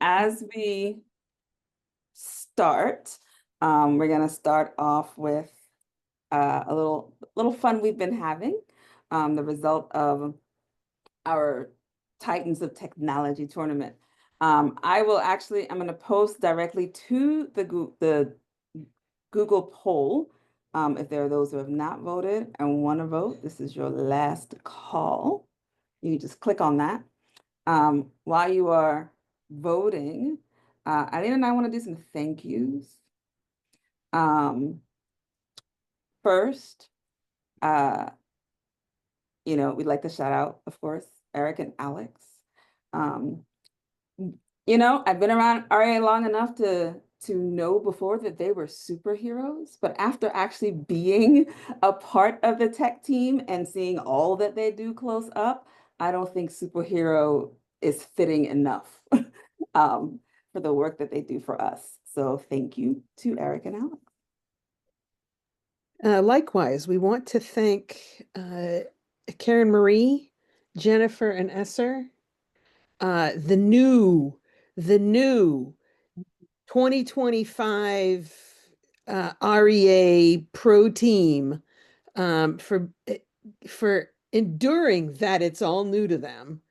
as we start, we're going to start off with a little fun we've been having, the result of our Titans of Technology tournament. I'm going to post directly to the Google poll. If there are those who have not voted and want to vote, this is your last call. You can just click on that. While you are voting, Eileen and I want to do some thank yous. First, we'd like to shout out, of course, Eric and Alex. I've been around REA long enough to know before that they were superheroes, but after actually being a part of the tech team and seeing all that they do close up, I don't think superhero is fitting enough for the work that they do for us. So thank you to Eric and Alex. Likewise, we want to thank Karen Marie, Jennifer, and Esser, the new 2025 REA Pro Team, for enduring that it's all new to them,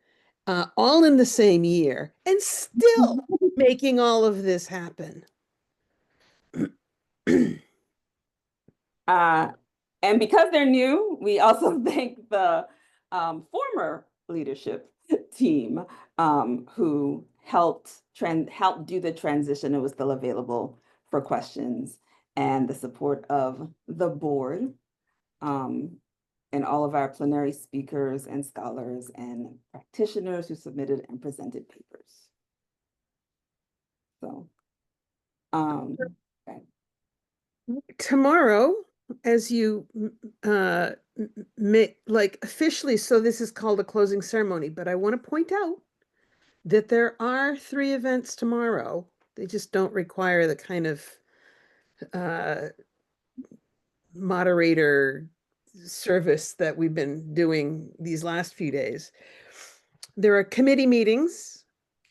all in the same year, and still making all of this happen. And because they're new, we also thank the former leadership team who helped do the transition. It was still available for questions, and the support of the board, and all of our plenary speakers and scholars and practitioners who submitted and presented papers. So, okay. Tomorrow, as you officially, so this is called a closing ceremony, but I want to point out that there are 3 events tomorrow. They just don't require the kind of moderator service that we've been doing these last few days. There are committee meetings.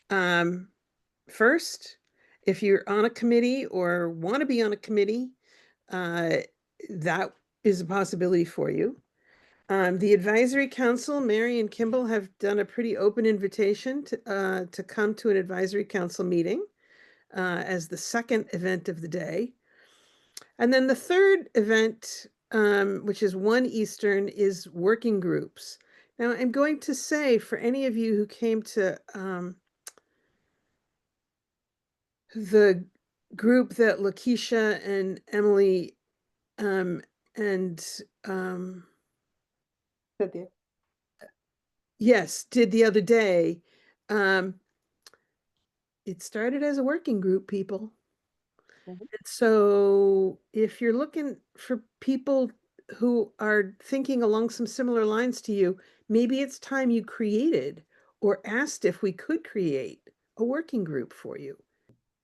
First, if you're on a committee or want to be on a committee, that is a possibility for you. The advisory council, Mary and Kimball, have done a pretty open invitation to come to an advisory council meeting as the second event of the day. And then the third event, which is 1 Eastern, is working groups. Now, I'm going to say, for any of you who came to the group that Lakeisha and Emily yes, did the other day, it started as a working group, people. And so if you're looking for people who are thinking along some similar lines to you, maybe it's time you created or asked if we could create a working group for you.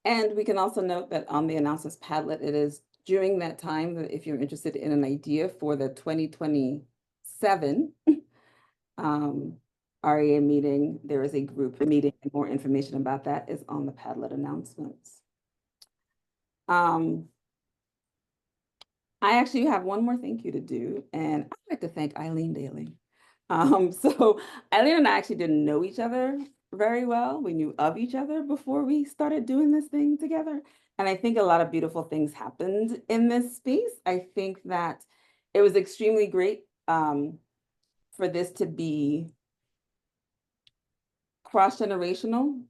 And we can also note that on the announcements Padlet, it is during that time that if you're interested in an idea for the 2027 REA meeting, there is a group meeting, and more information about that is on the Padlet announcements. I actually have one more thank you to do, and I'd like to thank Eileen Daly. So Eileen and I actually didn't know each other very well. We knew of each other before we started doing this thing together. And I think a lot of beautiful things happened in this space. I think that it was extremely great for this to be cross-generational,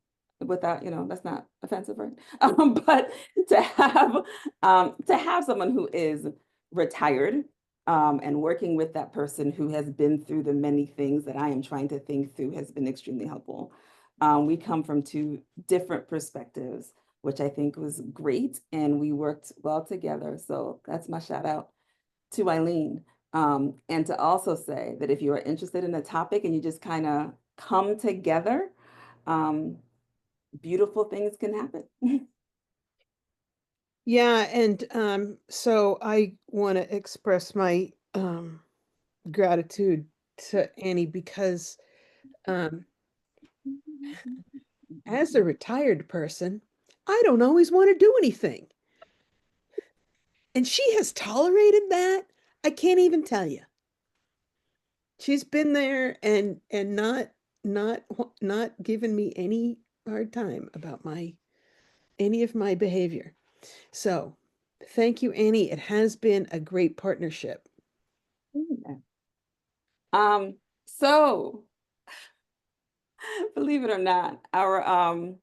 without, that's not offensive, right? But to have someone who is retired and working with that person who has been through the many things that I am trying to think through has been extremely helpful. We come from 2 different perspectives, which I think was great, and we worked well together. So that's my shout out to Eileen. And to also say that if you are interested in a topic and you just kind of come together, beautiful things can happen. Yeah, and so I want to express my gratitude to Annie, because as a retired person, I don't always want to do anything. And she has tolerated that. I can't even tell you. She's been there and not given me any hard time about any of my behavior. So, thank you, Annie. It has been a great partnership. Yeah. So believe it or not, our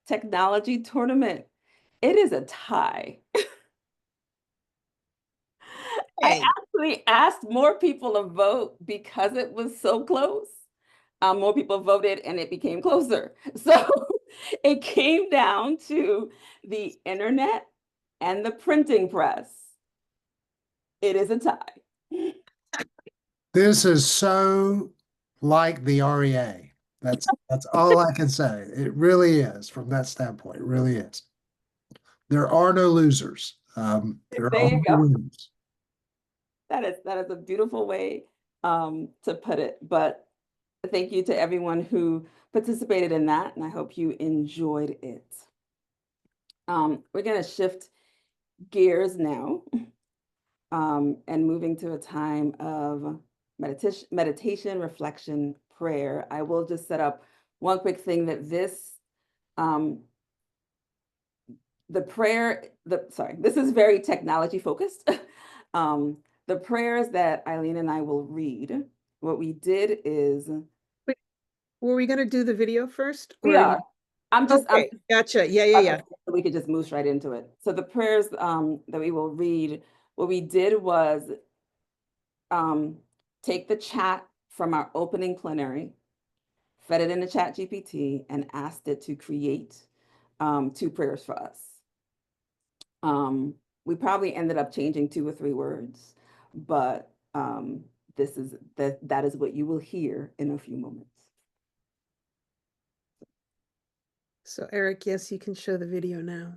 technology tournament, it is a tie. I Hey, actually asked more people to vote because it was so close. More people voted and it became closer. So it came down to the internet and the printing press. It is a tie. This is so like the REA. That's all I can say. It really is from that standpoint. It really is. There are no losers. There are There you only go. winners. That is a beautiful way to put it. But thank you to everyone who participated in that, and I hope you enjoyed it. We're going to shift gears now and moving to a time of meditation, reflection, prayer. I will just set up one quick thing that this is very technology focused. The prayers that Eileen and I will read, what we did is wait, were we going to do the video first? we are. I'm Okay, gotcha. Yeah. okay, so we could just move right into it. So the prayers that we will read, what we did was take the chat from our opening plenary, fed it into Chat GPT, and asked it to create 2 prayers for us. We probably ended up changing 2 or 3 words, but that is what you will hear in a few moments. So, Eric, yes, you can show the video now.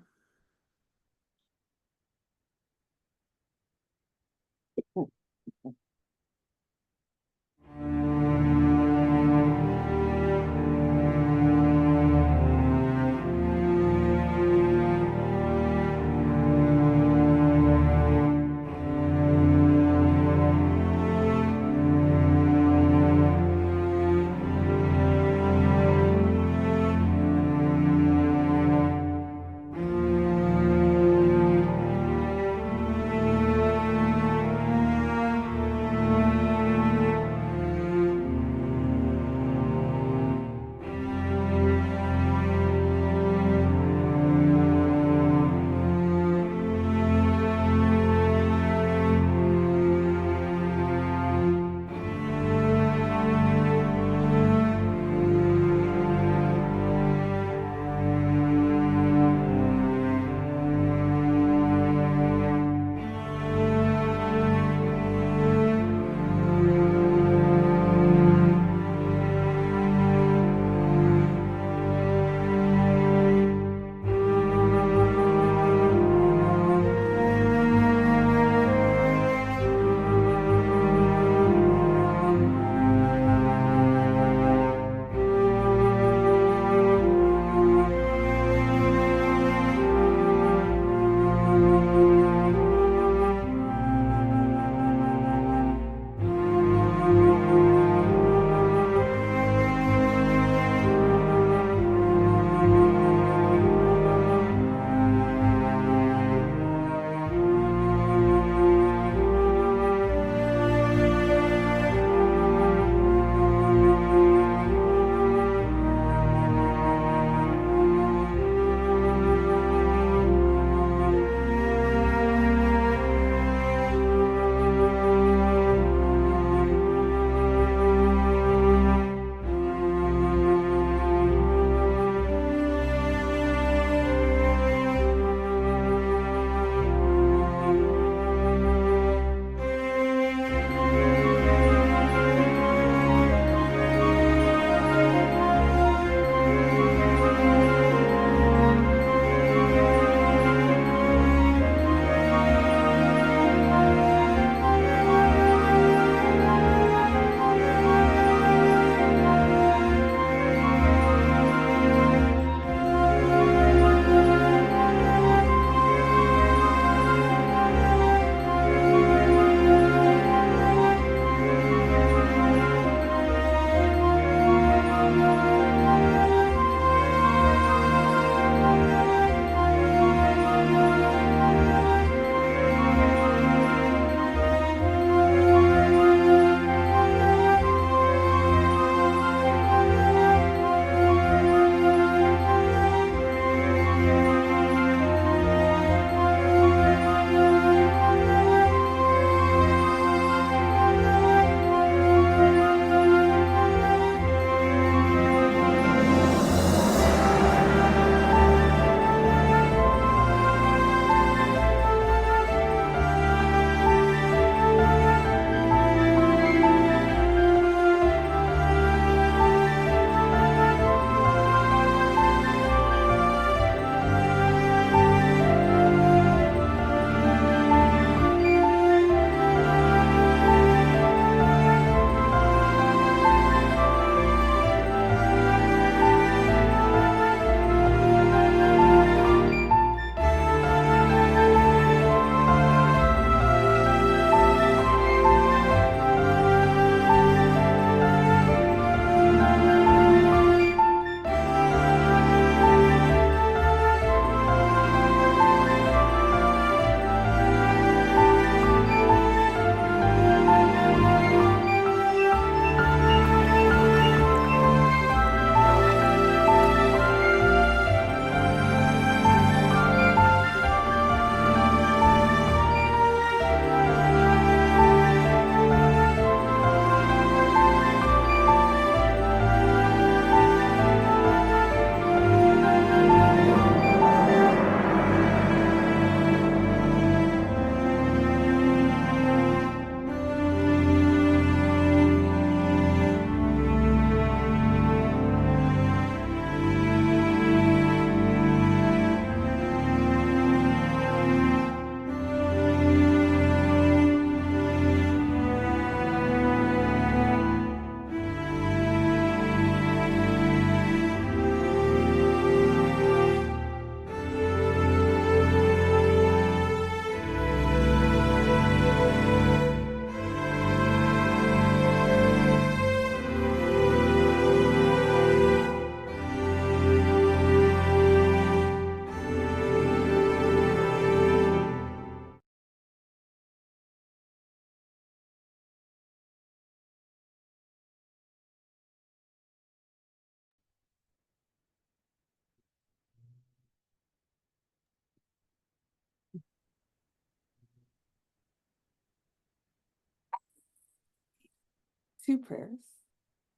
two prayers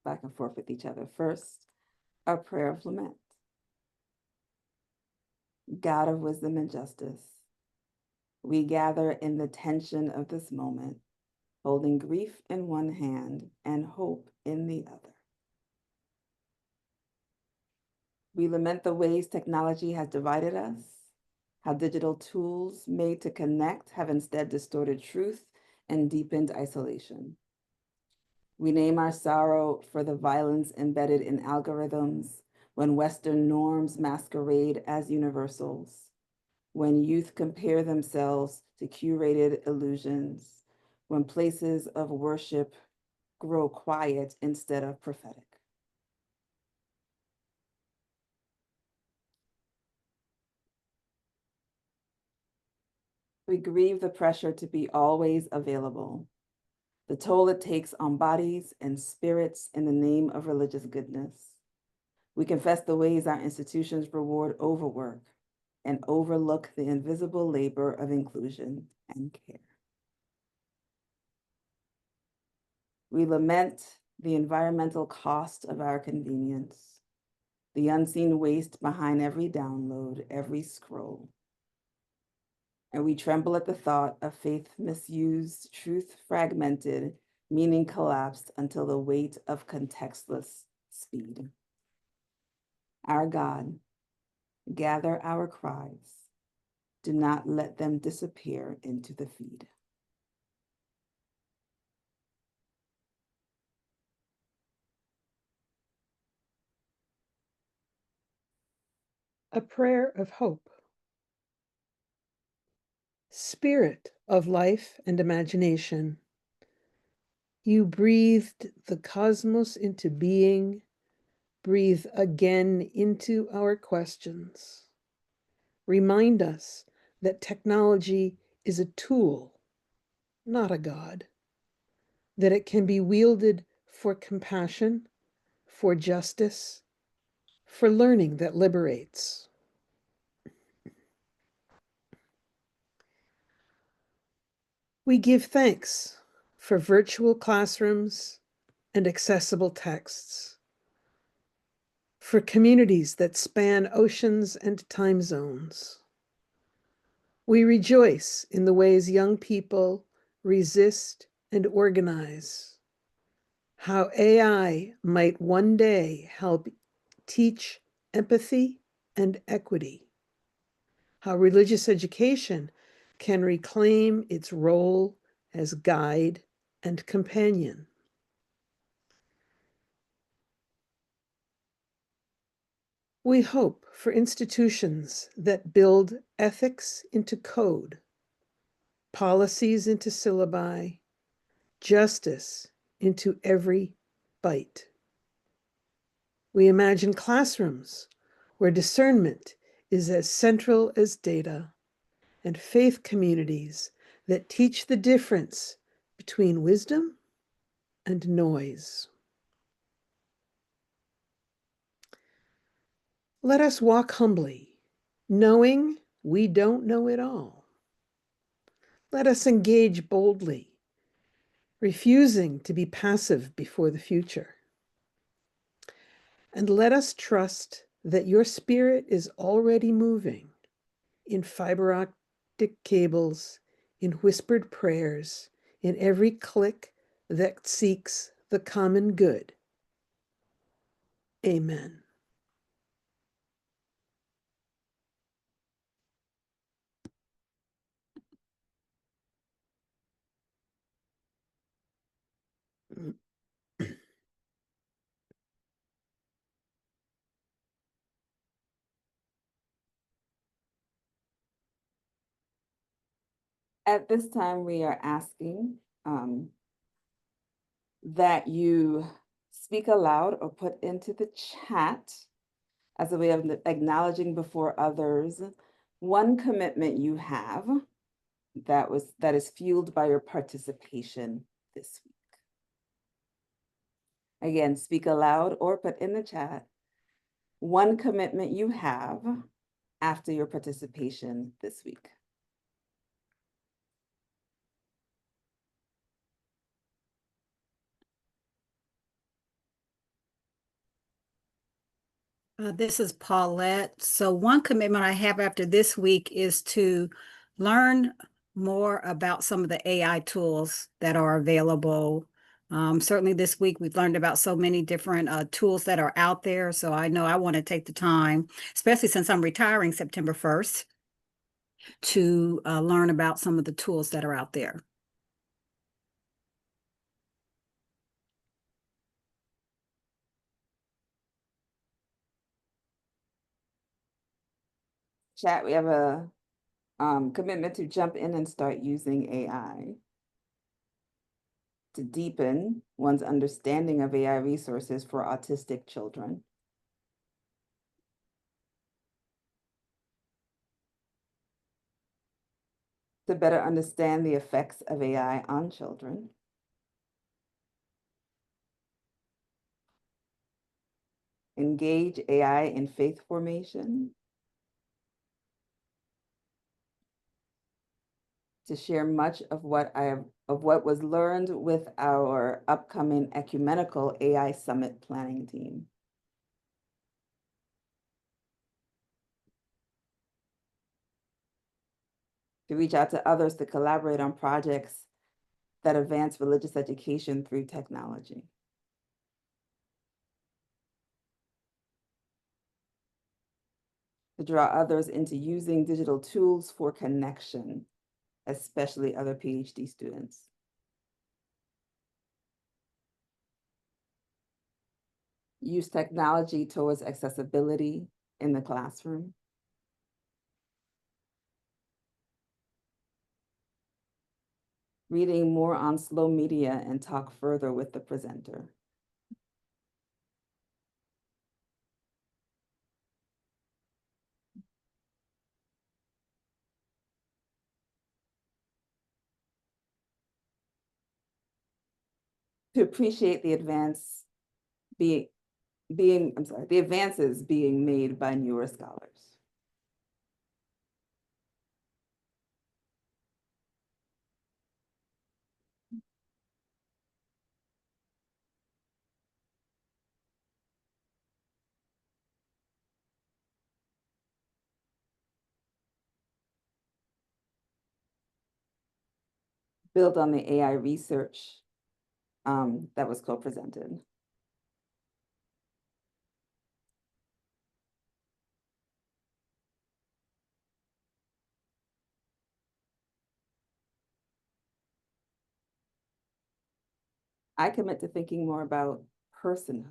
back and forth with each other. First, a prayer of lament. God of wisdom and justice, we gather in the tension of this moment, holding grief in one hand and hope in the other. We lament the ways technology has divided us, how digital tools made to connect have instead distorted truth and deepened isolation. We name our sorrow for the violence embedded in algorithms when Western norms masquerade as universals, when youth compare themselves to curated illusions, when places of worship grow quiet instead of prophetic. We grieve the pressure to be always available, the toll it takes on bodies and spirits in the name of religious goodness. We confess the ways our institutions reward overwork and overlook the invisible labor of inclusion and care. We lament the environmental cost of our convenience, the unseen waste behind every download, every scroll. And we tremble at the thought of faith misused, truth fragmented, meaning collapsed until the weight of contextless speed. Our God, gather our cries. Do not let them disappear into the feed. A prayer of hope. Spirit of life and imagination, you breathed the cosmos into being. Breathe again into our questions. Remind us that technology is a tool, not a God, that it can be wielded for compassion, for justice, for learning that liberates. We give thanks for virtual classrooms and accessible texts, for communities that span oceans and time zones. We rejoice in the ways young people resist and organize, how AI might one day help teach empathy and equity, how religious education can reclaim its role as guide and companion. We hope for institutions that build ethics into code, policies into syllabi, justice into every bite. We imagine classrooms where discernment is as central as data, and faith communities that teach the difference between wisdom and noise. Let us walk humbly, knowing we don't know it all. Let us engage boldly, refusing to be passive before the future. And let us trust that your spirit is already moving in fiber optic cables, in whispered prayers, in every click that seeks the common good. Amen. At this time, we are asking that you speak aloud or put into the chat as a way of acknowledging before others one commitment you have that is fueled by your participation this week. Again, speak aloud or put in the chat one commitment you have after your participation this week. This is Paulette. So one commitment I have after this week is to learn more about some of the AI tools that are available. Certainly this week we've learned about so many different tools that are out there. So I know I want to take the time, especially since I'm retiring September 1st, to learn about some of the tools that are out there. Chat, we have a commitment to jump in and start using AI to deepen one's understanding of AI resources for autistic children. To better understand the effects of AI on children. Engage AI in faith formation. To share much of what was learned with our upcoming ecumenical AI summit planning team. To reach out to others to collaborate on projects that advance religious education through technology. To draw others into using digital tools for connection, especially other PhD students. Use technology towards accessibility in the classroom. Reading more on slow media and talk further with the presenter. To appreciate the advances being made by newer scholars. Build on the AI research that was co-presented. I commit to thinking more about personhood,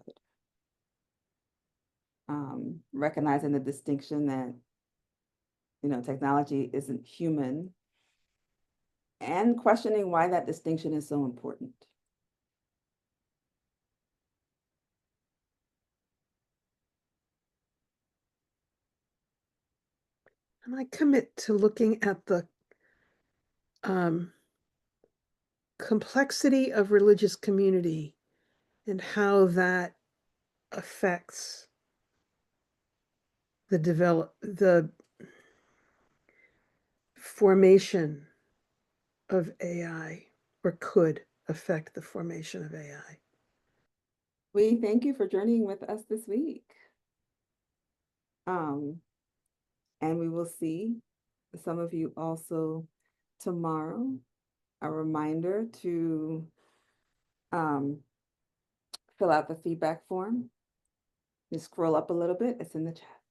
recognizing the distinction that, technology isn't human, and questioning why that distinction is so important. And I commit to looking at the complexity of religious community and how that affects the formation of AI, or could affect the formation of AI. We thank you for journeying with us this week. And we will see some of you also tomorrow. A reminder to fill out the feedback form. You scroll up a little bit, it's in the chat.